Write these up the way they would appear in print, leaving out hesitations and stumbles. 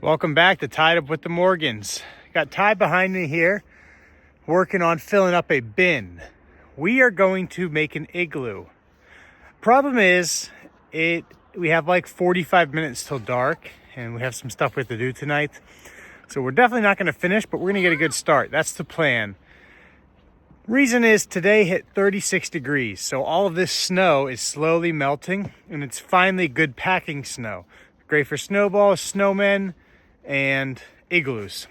Welcome back to Tied Up with the Morgans. Got Ty behind me here, working on filling up a bin. We are going to make an igloo. Problem is, we have like 45 minutes till dark, and we have some stuff we have to do tonight. So we're definitely not going to finish, but we're going to get a good start. That's the plan. Reason is today hit 36 degrees, so all of this snow is slowly melting, and it's finally good packing snow. Great for snowballs, snowmen, and igloos.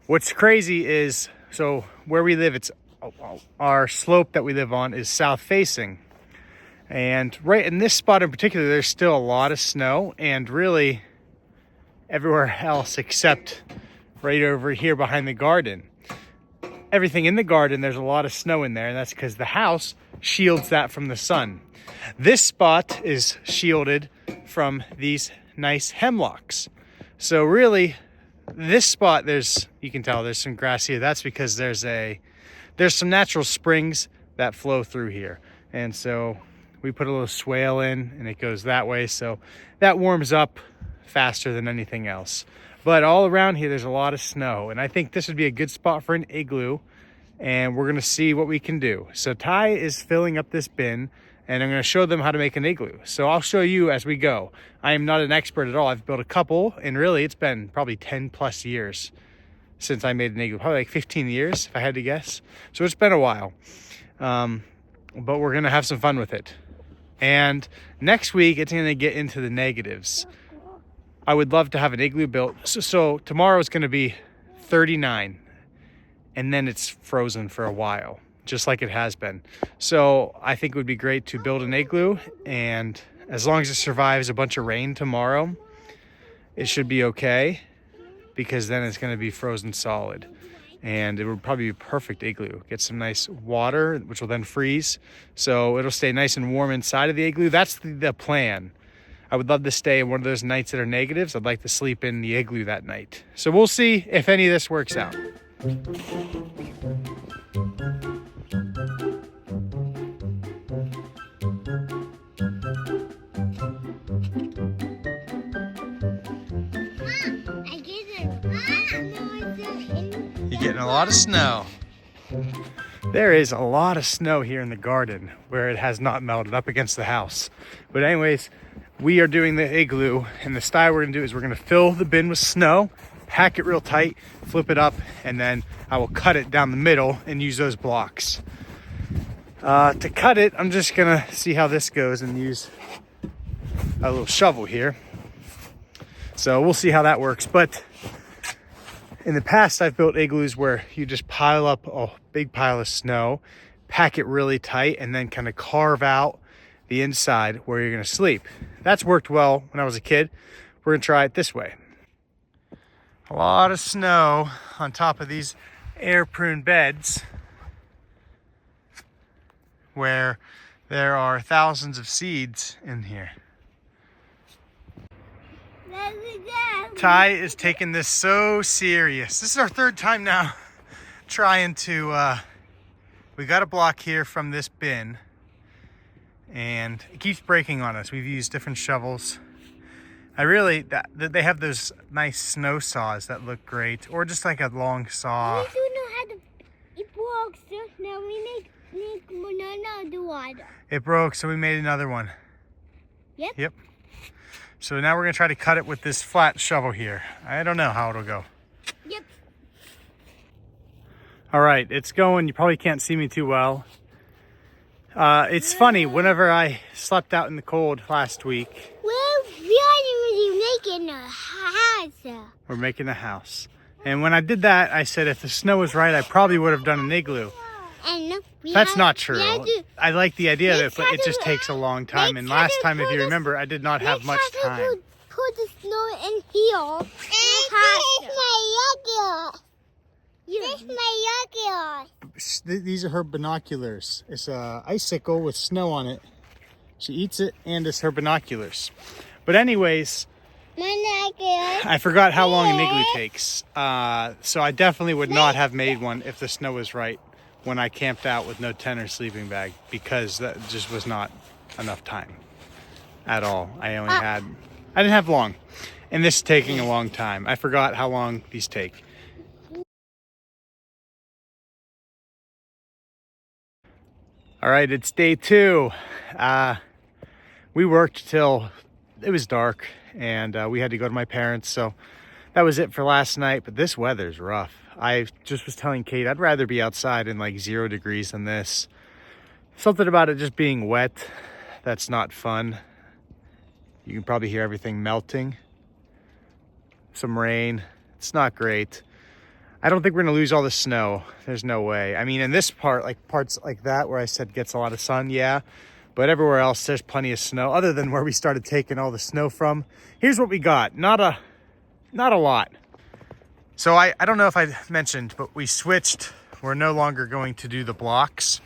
What's crazy is, so where we live, it's our slope that we live on is south facing, and right in this spot in particular there's still a lot of snow, and really everywhere else except right over here behind the garden. Everything in the garden, there's a lot of snow in there, and that's because the house shields that from the sun. This spot is shielded from these nice hemlocks. So really, this spot, you can tell there's some grass here. That's because there's some natural springs that flow through here. And so we put a little swale in, and it goes that way. So that warms up faster than anything else. But all around here, there's a lot of snow, and I think this would be a good spot for an igloo, and we're gonna see what we can do. So Ty is filling up this bin, and I'm gonna show them how to make an igloo. So I'll show you as we go. I am not an expert at all. I've built a couple, and really it's been probably 10 plus years since I made an igloo, probably like 15 years if I had to guess. So it's been a while, but we're gonna have some fun with it. And next week, it's gonna get into the negatives. I would love to have an igloo built. So tomorrow is gonna be 39, and then it's frozen for a while, just like it has been. So I think it would be great to build an igloo, and as long as it survives a bunch of rain tomorrow, it should be okay, because then it's gonna be frozen solid. And it would probably be a perfect igloo. Get some nice water, which will then freeze. So it'll stay nice and warm inside of the igloo. That's the plan. I would love to stay in one of those nights that are negatives. I'd like to sleep in the igloo that night. So we'll see if any of this works out. You're getting a lot of snow. There is a lot of snow here in the garden where it has not melted up against the house. But anyways, we are doing the igloo, and the style we're gonna do is we're gonna fill the bin with snow, pack it real tight, flip it up, and then I will cut it down the middle and use those blocks. To cut it, I'm just gonna see how this goes and use a little shovel here. So we'll see how that works. But in the past, I've built igloos where you just pile up a big pile of snow, pack it really tight, and then kind of carve out the inside where you're gonna sleep. That's worked well when I was a kid. We're gonna try it this way. A lot of snow on top of these air-prune beds where there are thousands of seeds in here. Ty is taking this so serious. This is our third time now trying to, we got a block here from this bin, and it keeps breaking on us. We've used different shovels. They have those nice snow saws that look great, or just like a long saw. We don't know how to, it broke, so now we make another one. It broke, so we made another one. Yep. Yep. So now we're gonna try to cut it with this flat shovel here. I don't know how it'll go. Yep. All right, it's going. You probably can't see me too well. It's funny, whenever I slept out in the cold last week. Well, we are making a house. We're making a house. And when I did that, I said if the snow was right, I probably would have done an igloo. And That's not true. I like the idea of it, but it just takes a long time. And last time, if you remember, I did not have much time. Put the snow in here. This is my yogurt. This is my yogurt. These are her binoculars. It's a icicle with snow on it. She eats it, and it's her binoculars. But anyways, I forgot how long an igloo takes. So I definitely would not have made one if the snow was right when I camped out with no tent or sleeping bag, because that just was not enough time at all. I didn't have long. And this is taking a long time. I forgot how long these take. All right, it's day 2. We worked till it was dark, and we had to go to my parents, so that was it for last night. But this weather's rough. I just was telling Kate I'd rather be outside in like 0 degrees than this. Something about it just being wet, that's not fun. You can probably hear everything melting. Some rain, it's not great. I don't think we're gonna lose all the snow. There's no way. I mean, in this part, like parts like that where I said gets a lot of sun, yeah. But everywhere else, there's plenty of snow, other than where we started taking all the snow from. Here's what we got. Not a lot. So I don't know if I mentioned, but we switched. We're no longer going to do the blocks.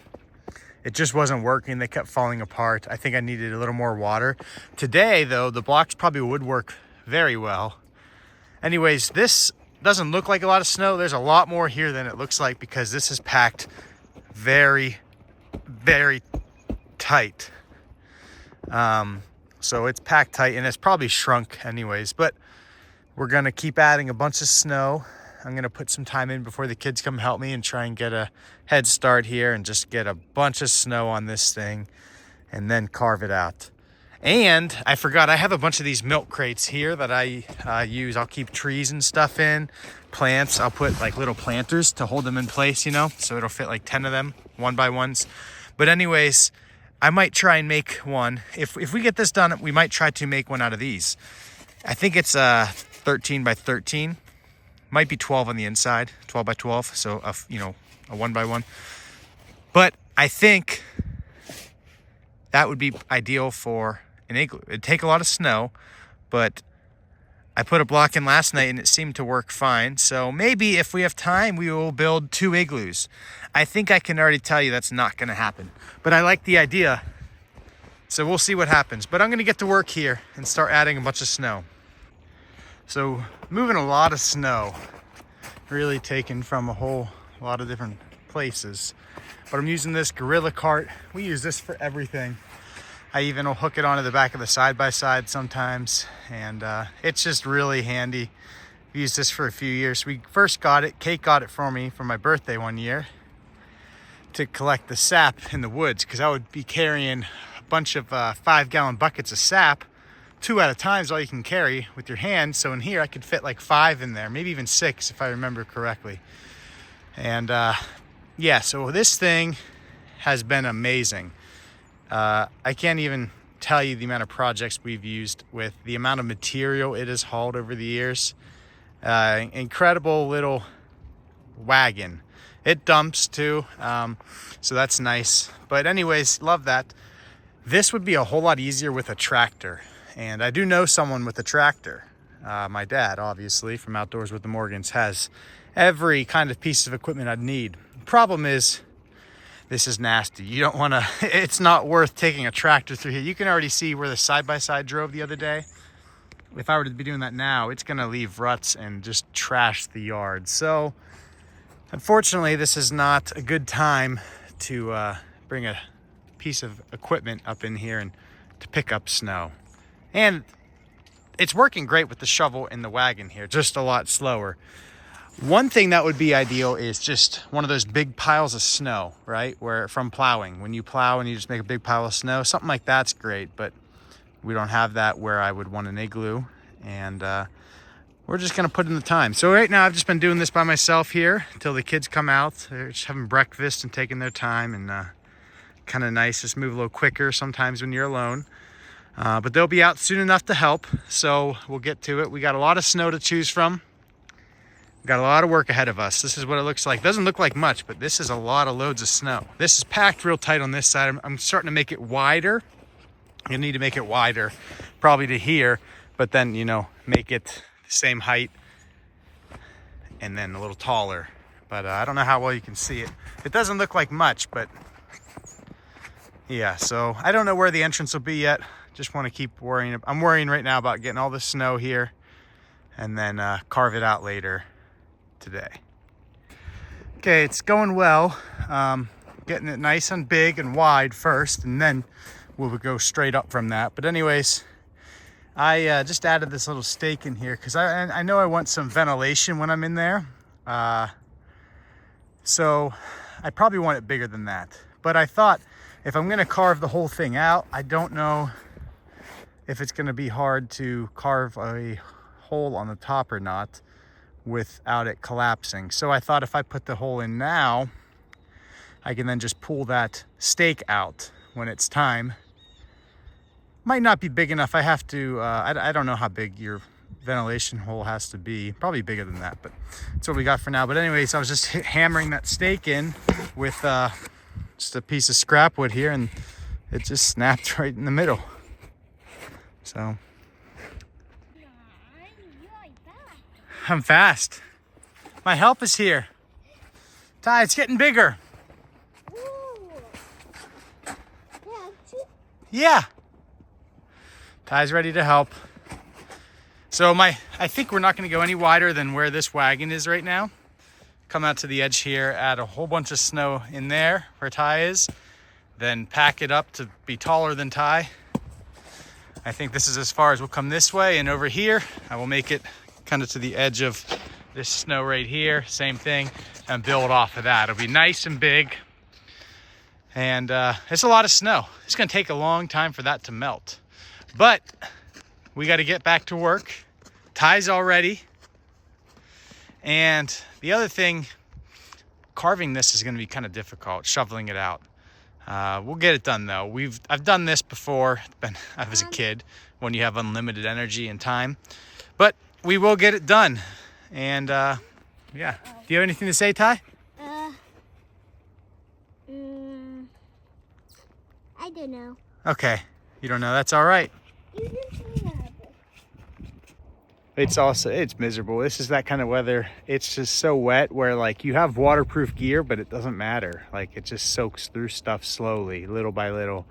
It just wasn't working. They kept falling apart. I think I needed a little more water. Today, though, the blocks probably would work very well. Anyways, this doesn't look like a lot of snow. There's a lot more here than it looks like, because this is packed very, very tight. So it's packed tight, and it's probably shrunk anyways, but we're gonna keep adding a bunch of snow. I'm gonna put some time in before the kids come help me and try and get a head start here and just get a bunch of snow on this thing and then carve it out. And I forgot, I have a bunch of these milk crates here that I use. I'll keep trees and stuff in, plants. I'll put like little planters to hold them in place, you know, so it'll fit like 10 of them, 1x1s. But anyways, I might try and make one. If we get this done, we might try to make one out of these. I think it's 13 by 13. Might be 12 on the inside, 12 by 12. So, a 1x1. But I think that would be ideal for an igloo. It'd take a lot of snow, but I put a block in last night and it seemed to work fine. So maybe if we have time, we will build 2 igloos. I think I can already tell you that's not going to happen, but I like the idea. So we'll see what happens. But I'm going to get to work here and start adding a bunch of snow. So moving a lot of snow, really taken from a whole lot of different places. But I'm using this gorilla cart. We use this for everything. I even will hook it onto the back of the side-by-side sometimes, and it's just really handy. I've used this for a few years. We first got it, Kate got it for me for my birthday one year to collect the sap in the woods, because I would be carrying a bunch of 5-gallon buckets of sap. 2 at a time is all you can carry with your hand. So in here I could fit like 5 in there, maybe even 6 if I remember correctly. And yeah, so this thing has been amazing. I can't even tell you the amount of projects we've used with the amount of material it has hauled over the years. Incredible little wagon. It dumps too, so that's nice. But anyways, love that. This would be a whole lot easier with a tractor. And I do know someone with a tractor. My dad, obviously, from Outdoors with the Morgans, has every kind of piece of equipment I'd need. Problem is, this is nasty. You don't want to, it's not worth taking a tractor through here. You can already see where the side-by-side drove the other day. If I were to be doing that now, it's going to leave ruts and just trash the yard. So, unfortunately, this is not a good time to bring a piece of equipment up in here and to pick up snow. And it's working great with the shovel and the wagon here, just a lot slower. One thing that would be ideal is just one of those big piles of snow, right? Where from plowing, when you plow and you just make a big pile of snow, something like that's great. But we don't have that where I would want an igloo, and we're just gonna put in the time. So right now I've just been doing this by myself here until the kids come out. They're just having breakfast and taking their time, and kind of nice, just move a little quicker sometimes when you're alone. But they'll be out soon enough to help, so we'll get to it. We got a lot of snow to choose from. We've got a lot of work ahead of us. This is what it looks like. Doesn't look like much, but this is a lot of loads of snow. This is packed real tight on this side. I'm starting to make it wider. You need to make it wider, probably to here, but then, you know, make it the same height and then a little taller. But I don't know how well you can see it. It doesn't look like much, but yeah, so I don't know where the entrance will be yet. Just want to keep worrying. I'm worrying right now about getting all the snow here and then carve it out later today. Okay, it's going well. Getting it nice and big and wide first, and then we'll go straight up from that. But anyways, I just added this little stake in here because I know I want some ventilation when I'm in there. So I probably want it bigger than that. But I thought if I'm going to carve the whole thing out, I don't know if it's going to be hard to carve a hole on the top or not without it collapsing. So I thought if I put the hole in now, I can then just pull that stake out when it's time. Might not be big enough. I have to, I don't know how big your ventilation hole has to be. Probably bigger than that, but that's what we got for now. But anyways, I was just hammering that stake in with just a piece of scrap wood here, and it just snapped right in the middle. So I'm fast. My help is here. Ty, it's getting bigger. Yeah. Ty's ready to help. So I think we're not going to go any wider than where this wagon is right now. Come out to the edge here, add a whole bunch of snow in there where Ty is, then pack it up to be taller than Ty. I think this is as far as we'll come this way, and over here I will make it kind of to the edge of this snow right here, same thing, and build off of that. It'll be nice and big, and it's a lot of snow. It's going to take a long time for that to melt, but we got to get back to work. Ty's all ready, and the other thing, carving this is going to be kind of difficult, shoveling it out. We'll get it done though. I've done this before when I was a kid, when you have unlimited energy and time, but we will get it done. And yeah, do you have anything to say, Ty? I don't know. Okay, you don't know, that's all right. It's miserable. This is that kind of weather. It's just so wet where like you have waterproof gear, but it doesn't matter. Like it just soaks through stuff slowly, little by little,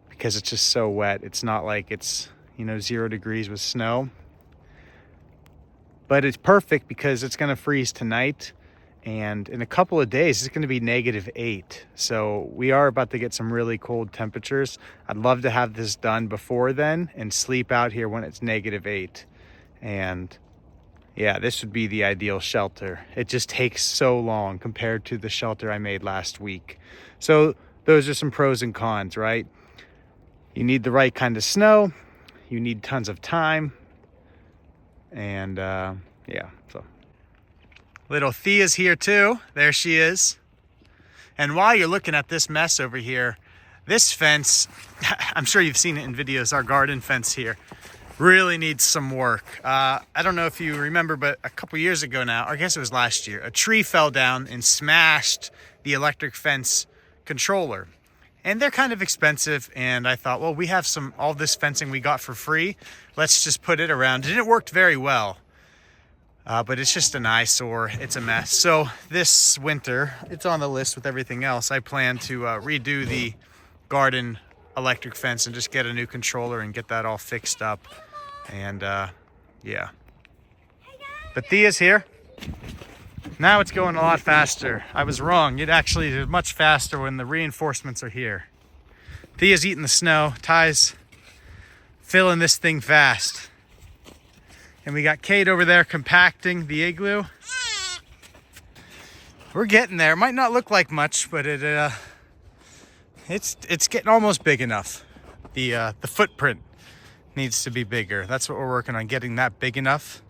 because it's just so wet. It's not like it's, 0 degrees with snow, but it's perfect because it's going to freeze tonight. And in a couple of days, it's going to be -8. So we are about to get some really cold temperatures. I'd love to have this done before then and sleep out here when it's -8. And yeah, this would be the ideal shelter. It just takes so long compared to the shelter I made last week. So those are some pros and cons, right? You need the right kind of snow. You need tons of time. And yeah, so. Little Thea's here too. There she is. And while you're looking at this mess over here, this fence, I'm sure you've seen it in videos, our garden fence here, really needs some work. I don't know if you remember, but a couple years ago now, I guess it was last year, a tree fell down and smashed the electric fence controller. And they're kind of expensive, and I thought, well, we have all this fencing we got for free. Let's just put it around. And it worked very well. But it's just an eyesore. It's a mess. So this winter, it's on the list with everything else. I plan to redo the garden electric fence and just get a new controller and get that all fixed up. And yeah. But Thea's here. Now it's going a lot faster. I was wrong. It actually is much faster when the reinforcements are here. Thea's eating the snow. Ty's filling this thing fast. And we got Kate over there compacting the igloo. We're getting there. It might not look like much, but it's getting almost big enough. The footprint needs to be bigger. That's what we're working on, getting that big enough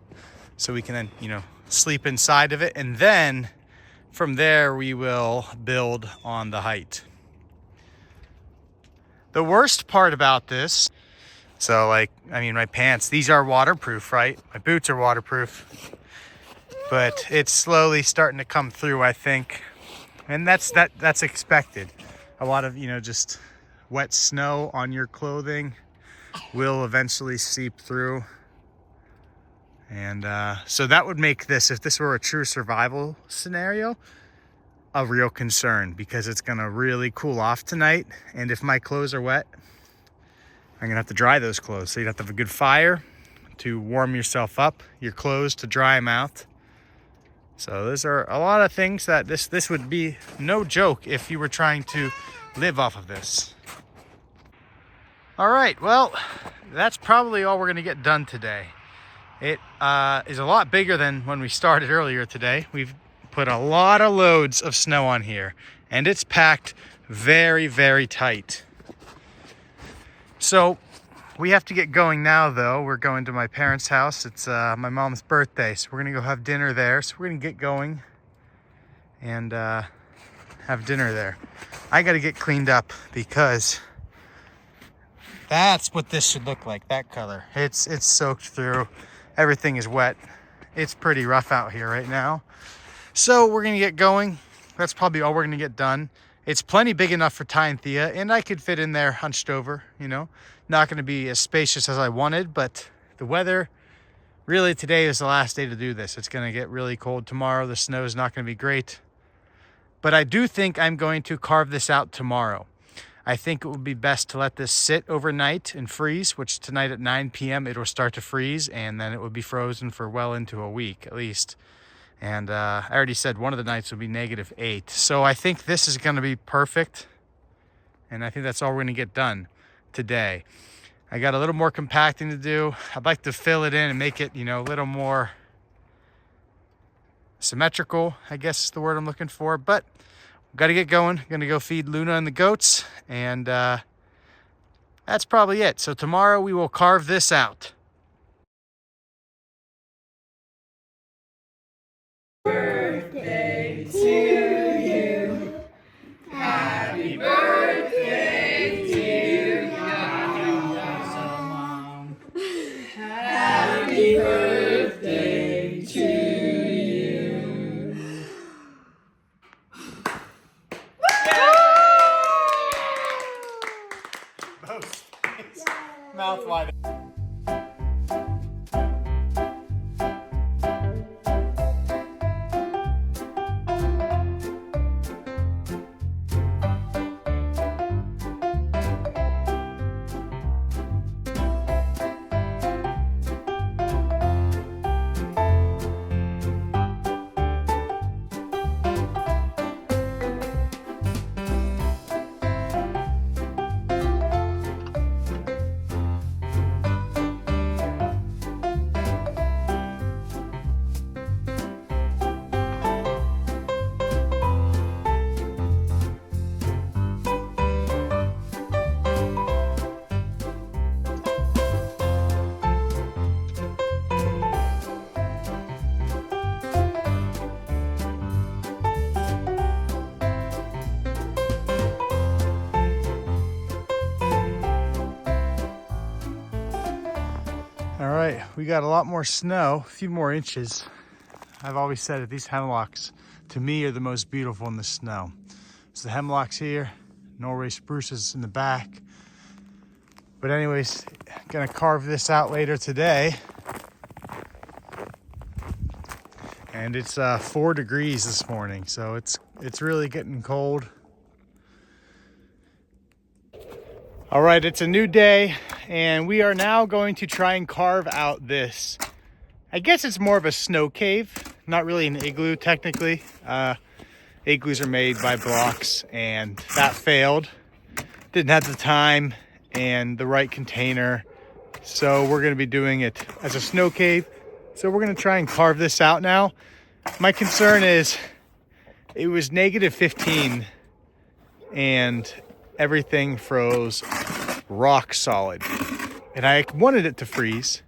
so we can then, you know, sleep inside of it. And then from there, we will build on the height. The worst part about this, so like, I mean, my pants, these are waterproof, right? My boots are waterproof, but it's slowly starting to come through, I think. And that's expected. A lot of, you know, just wet snow on your clothing will eventually seep through. And so that would make this, if this were a true survival scenario, a real concern, because it's gonna really cool off tonight. And if my clothes are wet, I'm gonna have to dry those clothes. So you'd have to have a good fire to warm yourself up, your clothes to dry them out. So those are a lot of things that this would be no joke if you were trying to live off of this. All right, well, that's probably all we're gonna get done today. It is a lot bigger than when we started earlier today. We've put a lot of loads of snow on here, and it's packed very, very tight. So we have to get going now, though. We're going to my parents' house. It's my mom's birthday, so we're gonna go have dinner there. So we're gonna get going and have dinner there. I gotta get cleaned up because that's what this should look like, that color. It's soaked through. Everything is wet. It's pretty rough out here right now. So we're gonna get going. That's probably all we're gonna get done. It's plenty big enough for Ty and Thea, and I could fit in there hunched over, you know. Not gonna be as spacious as I wanted, but the weather, really today is the last day to do this. It's gonna get really cold tomorrow. The snow is not gonna be great. But I do think I'm going to carve this out tomorrow. I think it would be best to let this sit overnight and freeze, which tonight at 9 p.m. it will start to freeze, and then it would be frozen for well into a week at least. And I already said one of the nights will be -8. So I think this is gonna be perfect. And I think that's all we're gonna get done today. I got a little more compacting to do. I'd like to fill it in and make it, you know, a little more symmetrical, I guess is the word I'm looking for. But we've got to get going. I'm gonna go feed Luna and the goats, and that's probably it. So tomorrow we will carve this out. Birthday to you. Happy birthday, dear Mom. Happy birthday to you. Mouth wide. All right, we got a lot more snow, a few more inches. I've always said that these hemlocks, to me, are the most beautiful in the snow. So the hemlocks here, Norway spruces in the back. But anyways, gonna carve this out later today. And it's 4 degrees this morning, so it's really getting cold. All right, it's a new day, and we are now going to try and carve out this. I guess it's more of a snow cave, not really an igloo technically. Igloos are made by blocks, and that failed. Didn't have the time and the right container, so we're gonna be doing it as a snow cave. So we're gonna try and carve this out now. My concern is it was -15 and everything froze rock solid. And I wanted it to freeze,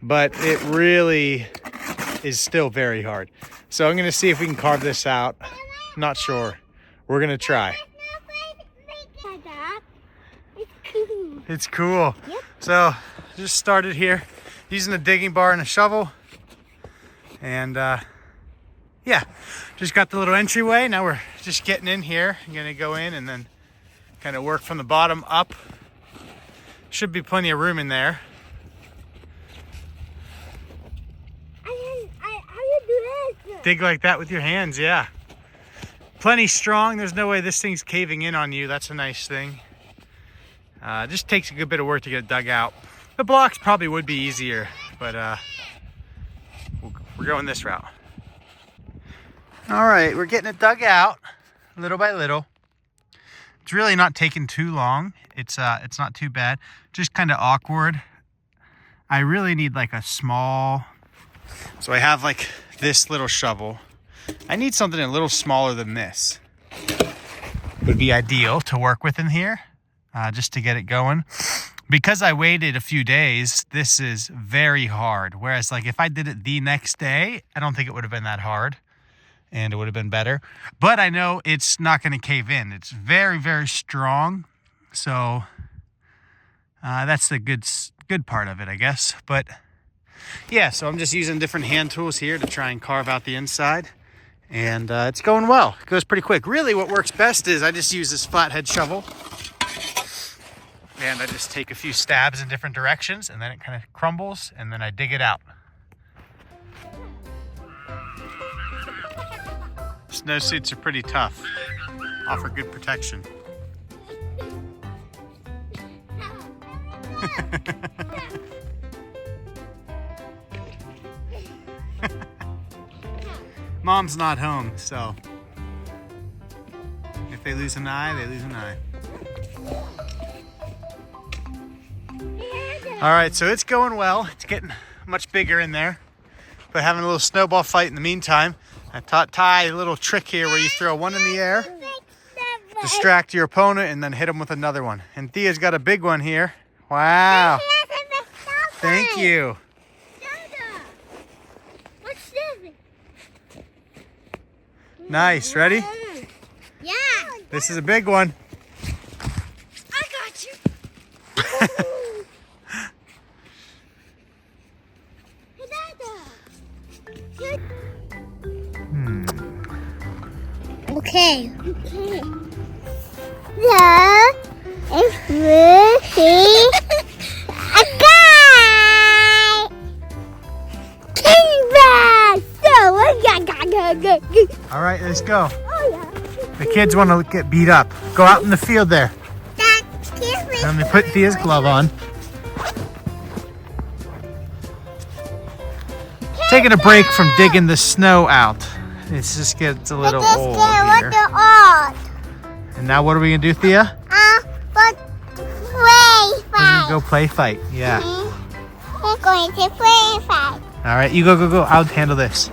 but it really is still very hard. So I'm gonna see if we can carve this out. Not sure. We're gonna try. It's cool. It's cool. Yep. So just started here using a digging bar and a shovel. And yeah, just got the little entryway. Now we're just getting in here. I'm gonna go in and then kind of work from the bottom up. Should be plenty of room in there. How you do this? Dig like that with your hands, yeah. Plenty strong. There's no way this thing's caving in on you. That's a nice thing. Just takes a good bit of work to get it dug out. The blocks probably would be easier, but we're going this route. All right, we're getting it dug out little by little. It's really not taking too long. It's not too bad. Just kind of awkward. I really need like a small, so I have like this little shovel. I need something a little smaller than this. Would be ideal to work with in here, just to get it going. Because I waited a few days, this is very hard. Whereas like if I did it the next day, I don't think it would have been that hard and it would have been better. But I know it's not going to cave in. It's very, very strong. So that's the good part of it, I guess. But yeah, so I'm just using different hand tools here to try and carve out the inside. And it's going well. It goes pretty quick. Really what works best is I just use this flathead shovel. And I just take a few stabs in different directions and then it kind of crumbles and then I dig it out. Snowsuits are pretty tough. Offer good protection. Mom's not home, so if they lose an eye, they lose an eye. All right, so it's going well. It's getting much bigger in there, but having a little snowball fight in the meantime. I taught Ty a little trick here where you throw one in the air, distract your opponent, and then hit him with another one. And Thea's got a big one here. Wow. Thank you. What's this? Nice. Ready? Yeah. This is a big one. I got you. Okay. There is really a guy. All right, let's go. Oh, yeah. The kids want to get beat up. Go out in the field there. Excuse me. Let me put Thea's glove on. Taking a break from digging the snow out. It just gets a little old here. And now what are we gonna do, Thea? But play We're gonna go play fight. Yeah. We're going to play fight. All right, you go. I'll handle this.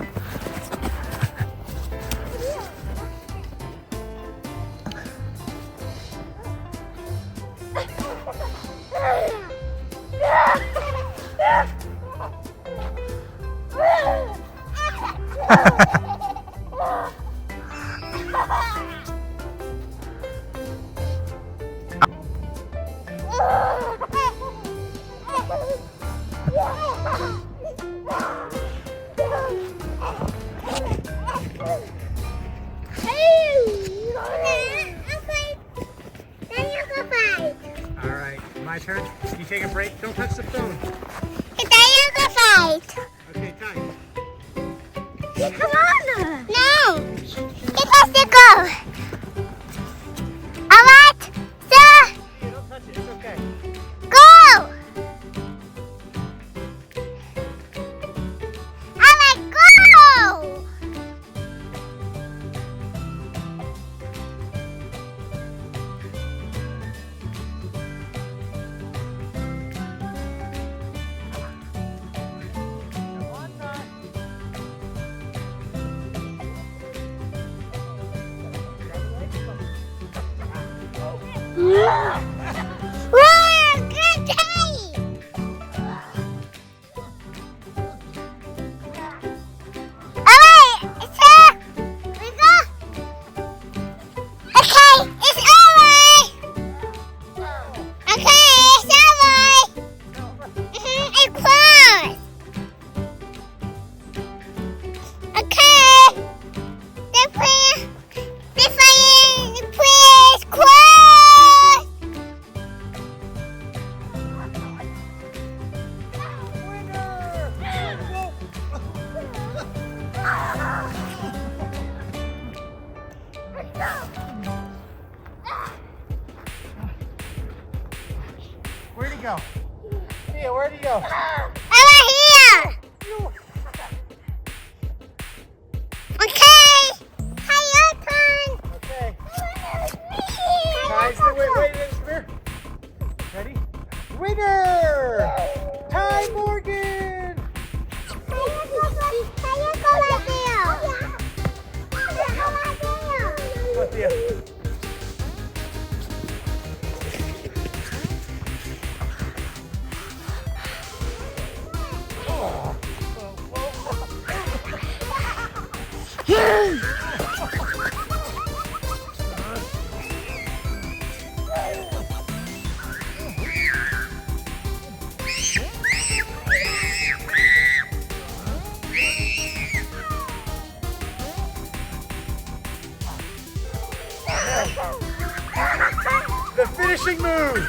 All right, my turn. You take a break. Don't touch the phone. Okay, time. Come on! No! It has to go! Alright, sir! Hey, don't touch it. It's okay. Go! Alright, go! Whoa, good day! go? Thea, where'd he go? Over here. Okay. Hey, your turn. Okay. Guys, wait, come here. Ready? Winner! Ty Morgan! Go, Thea. The finishing move!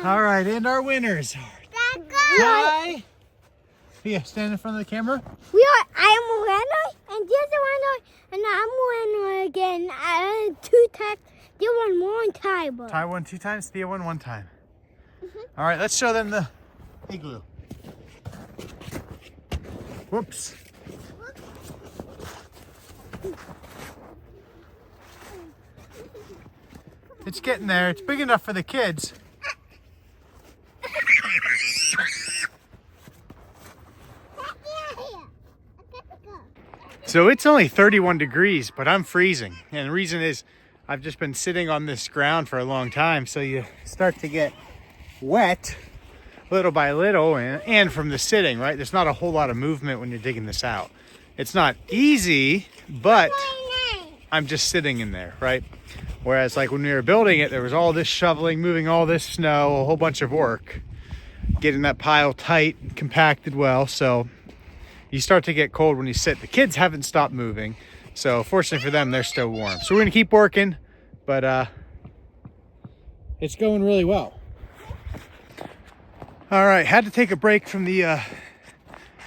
All right, and our winners are Ty. Yeah, stand in front of the camera. I am a winner, and the other winner, and I'm a winner again. 2 times. You won 1 time. Ty won 2 times, Thea won 1 time. All right, let's show them the igloo. Whoops. It's getting there. It's big enough for the kids. So it's only 31 degrees, but I'm freezing. And the reason is I've just been sitting on this ground for a long time. So you start to get wet little by little and from the sitting, right? There's not a whole lot of movement when you're digging this out. It's not easy, but I'm just sitting in there, right? Whereas like when we were building it, there was all this shoveling, moving all this snow, a whole bunch of work, getting that pile tight, compacted well. So you start to get cold when you sit. The kids haven't stopped moving. So fortunately for them, they're still warm. So we're gonna keep working, but it's going really well. All right, had to take a break from the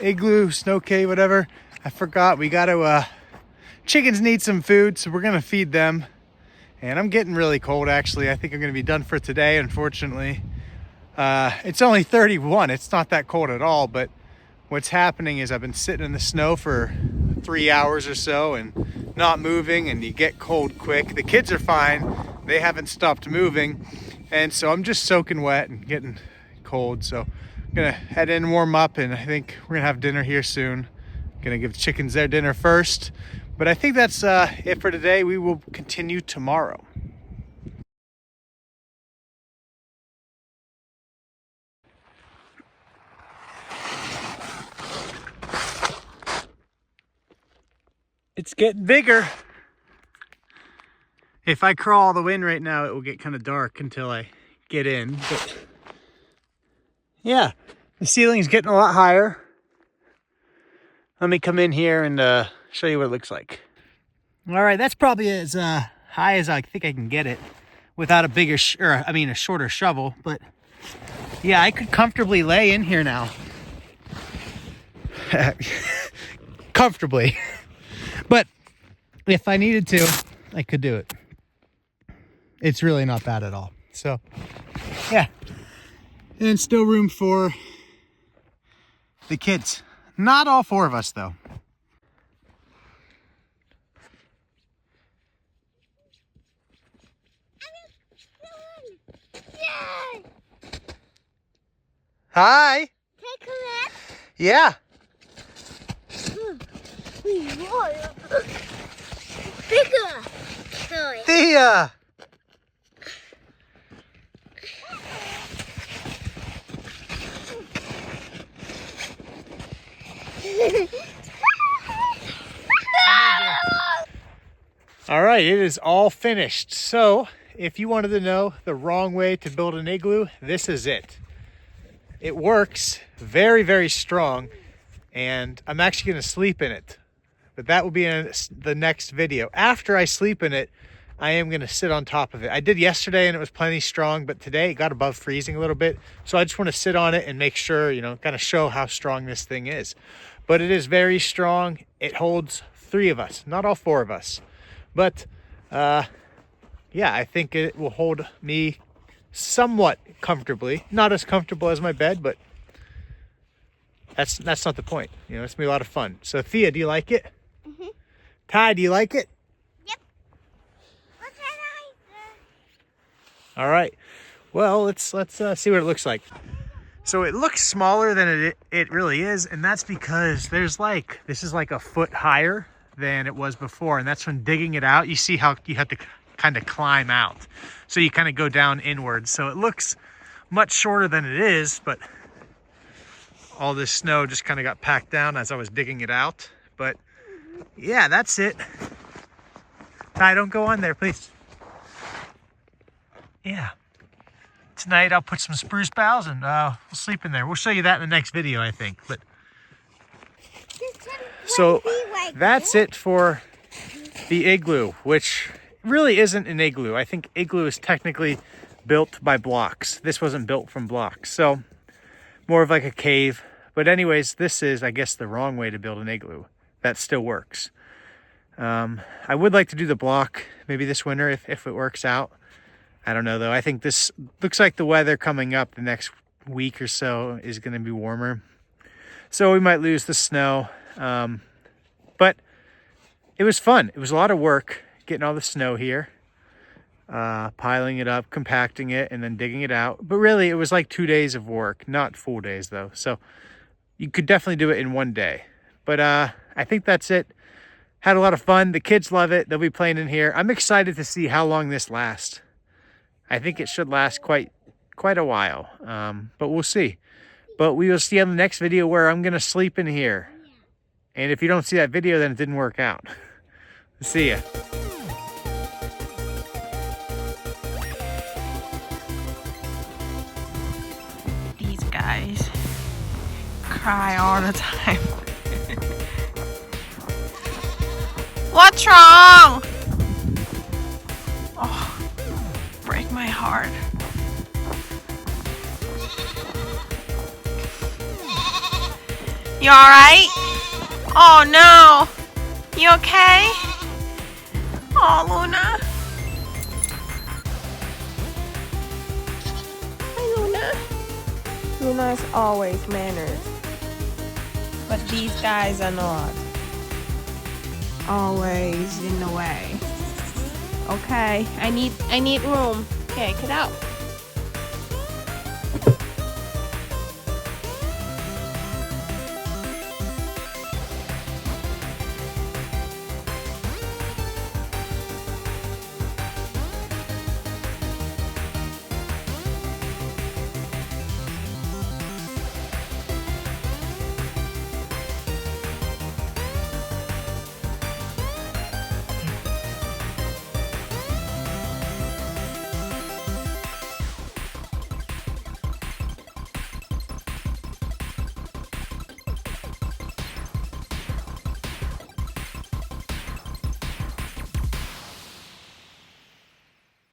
igloo, snow cave, whatever. I forgot, we gotta, chickens need some food, so we're gonna feed them. And I'm getting really cold actually. I think I'm gonna be done for today, unfortunately. It's only 31, it's not that cold at all, but what's happening is I've been sitting in the snow for 3 hours or so and not moving, and you get cold quick. The kids are fine. They haven't stopped moving. And so I'm just soaking wet and getting cold. So I'm gonna head in, warm up, and I think we're gonna have dinner here soon. Gonna give the chickens their dinner first. But I think that's it for today. We will continue tomorrow. It's getting bigger. If I crawl all the way in right now, it will get kind of dark until I get in. But yeah, the ceiling's getting a lot higher. Let me come in here and show you what it looks like. All right, that's probably as high as I think I can get it without a bigger, a shorter shovel. But yeah, I could comfortably lay in here now. Comfortably. But if I needed to, I could do it. It's really not bad at all. So, yeah. And still room for the kids. Not all 4 of us, though. Hi. Take a look. Yeah. Bigger. Sorry. Thea. All right, it is all finished. So if you wanted to know the wrong way to build an igloo, this is it. It works very, very strong, and I'm actually gonna sleep in it. But that will be in the next video. After I sleep in it, I am gonna sit on top of it. I did yesterday and it was plenty strong, but today it got above freezing a little bit. So I just wanna sit on it and make sure, you know, kind of show how strong this thing is. But it is very strong. It holds 3 of us, not all 4 of us. But yeah, I think it will hold me somewhat comfortably. Not as comfortable as my bed, but that's not the point. You know, it's gonna be a lot of fun. So Thea, do you like it? Mm-hmm. Ty, do you like it? Yep. What's that? All right. Well, let's see what it looks like. So it looks smaller than it really is, and that's because this is like a foot higher than it was before, and that's from digging it out. You see how you have to kind of climb out, so you kind of go down inwards. So it looks much shorter than it is, but all this snow just kind of got packed down as I was digging it out. But yeah, that's it. Ty, don't go on there, please. Yeah. Tonight I'll put some spruce boughs and we'll sleep in there. We'll show you that in the next video, I think. But so that's it for the igloo, which really isn't an igloo. I think igloo is technically built by blocks. This wasn't built from blocks, so more of like a cave. But anyways, this is, I guess, the wrong way to build an igloo. That still works. I would like to do the block maybe this winter if it works out. I don't know though. I think this looks like the weather coming up the next week or so is going to be warmer, so we might lose the snow. But it was fun. It was a lot of work getting all the snow here, piling it up, compacting it, and then digging it out. But really, it was like 2 days of work, not full days though. So you could definitely do it in one day. But I think that's it. Had a lot of fun. The kids love it. They'll be playing in here. I'm excited to see how long this lasts. I think it should last quite a while, but we'll see. But we will see on the next video where I'm going to sleep in here. And if you don't see that video, then it didn't work out. See ya. These guys cry all the time. What's wrong? Oh, break my heart. You alright? Oh no! You okay? Oh, Luna. Hi, Luna. Luna is always manners. But these guys are not. Always in the way. Okay, I need room. Okay, get out.